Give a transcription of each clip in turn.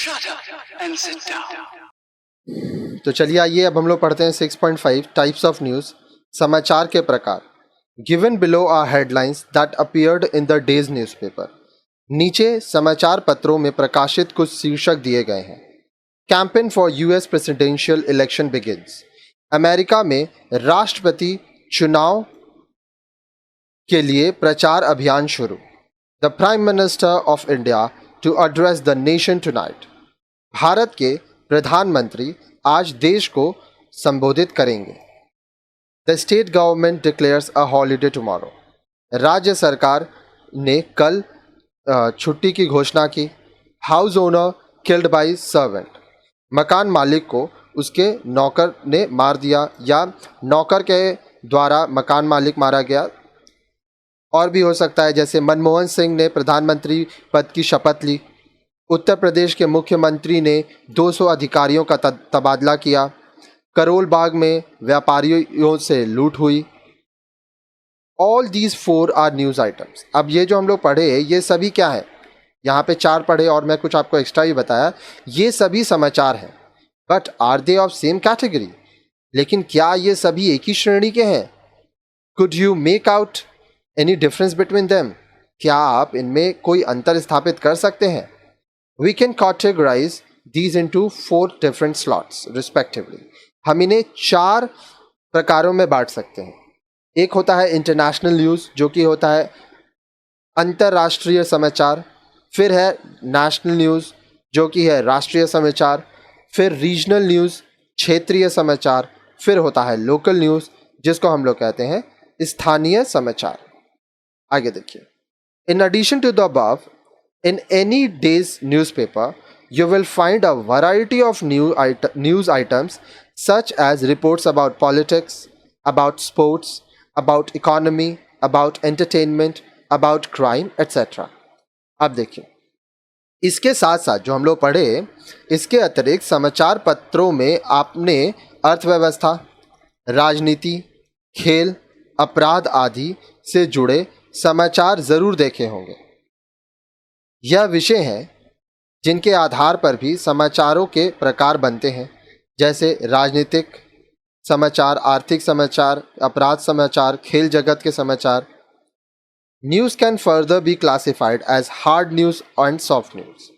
Shut up and sit down. तो चलिए आइए अब हम लोग पढ़ते हैं 6.5 टाइप्स ऑफ न्यूज़, समाचार के प्रकार। Given below are headlines that appeared in the day's newspaper. नीचे समाचार पत्रों में प्रकाशित कुछ शीर्षक दिए गए हैं। Campaign for US presidential election begins. America में राष्ट्रपति चुनाव के लिए प्रचार अभियान शुरू। The prime minister of India to address the nation tonight. भारत के प्रधानमंत्री आज देश को संबोधित करेंगे। The state government declares a holiday tomorrow. राज्य सरकार ने कल छुट्टी की घोषणा की। House owner killed by servant. मकान मालिक को उसके नौकर ने मार दिया या नौकर के द्वारा मकान मालिक मारा गया। और भी हो सकता है, जैसे मनमोहन सिंह ने प्रधानमंत्री पद की शपथ ली। उत्तर प्रदेश के मुख्यमंत्री ने 200 अधिकारियों का तबादला किया। करोल बाग में व्यापारियों से लूट हुई। All these 4 are news items. अब ये जो हम लोग पढ़े ये सभी क्या है, यहाँ पे 4 पढ़े और मैं कुछ आपको एक्स्ट्रा भी बताया। ये सभी समाचार हैं, but are they of same category? लेकिन क्या ये सभी एक ही श्रेणी के हैं? Could you make out any difference between them? क्या आप इनमें कोई अंतर स्थापित कर सकते हैं? We can categorize these into 4 different slots respectively. हम इन्हें 4 प्रकारों में बांट सकते हैं। एक होता है इंटरनेशनल न्यूज़, जो कि होता है अंतर्राष्ट्रीय समाचार। फिर है नेशनल न्यूज़, जो कि है राष्ट्रीय समाचार। फिर रीजनल न्यूज़, क्षेत्रीय समाचार। फिर होता है लोकल न्यूज़, जिसको हम लोग कहते हैं स्थानीय समाचार। आगे देखिए। In addition to the above, in any day's newspaper, you will find a variety of news items such as reports about politics, about sports, about economy, about entertainment, about crime, etc. अब देखिए, इसके साथ साथ जो हम लोग पढ़े, इसके अतिरिक्त समाचार पत्रों में आपने अर्थव्यवस्था, राजनीति, खेल, अपराध आदि से जुड़े समाचार ज़रूर देखे होंगे। यह विषय हैं जिनके आधार पर भी समाचारों के प्रकार बनते हैं, जैसे राजनीतिक समाचार, आर्थिक समाचार, अपराध समाचार, खेल जगत के समाचार। News can further be classified as hard news and soft news.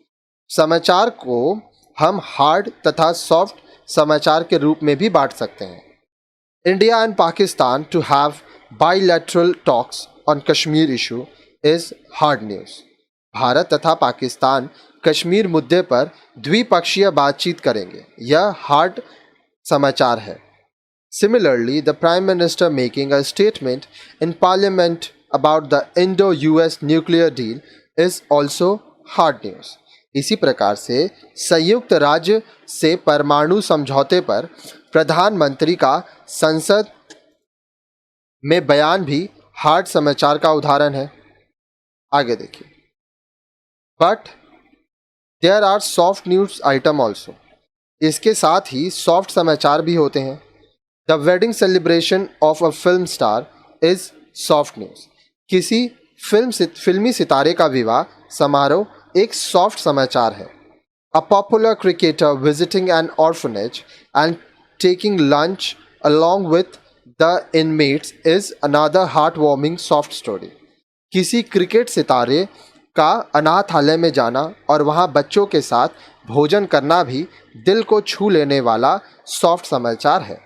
समाचार को हम हार्ड तथा सॉफ्ट समाचार के रूप में भी बांट सकते हैं। India and Pakistan to have bilateral talks on Kashmir issue is hard news. Bharat तथा पाकिस्तान कश्मीर मुद्दे पर द्विपक्षीय बातचीत करेंगे, यह हार्ड समाचार है। Similarly, the prime minister making a statement in parliament about the Indo US nuclear deal is also hard news. इसी प्रकार से संयुक्त राज्य से परमाणु समझौते पर प्रधानमंत्री का संसद में बयान भी हार्ड समाचार का उदाहरण है। आगे देखिए। But there are soft news item also. इसके साथ ही सॉफ्ट समाचार भी होते हैं। The wedding celebration of a film star is soft news. किसी फिल्मी सितारे का विवाह समारोह एक सॉफ्ट समाचार है। A popular cricketer visiting N orphanage and taking lunch along with the inmates is another heart warming soft story. किसी क्रिकेट सितारे का अनाथालय में जाना और वहाँ बच्चों के साथ भोजन करना भी दिल को छू लेने वाला सॉफ्ट समाचार है।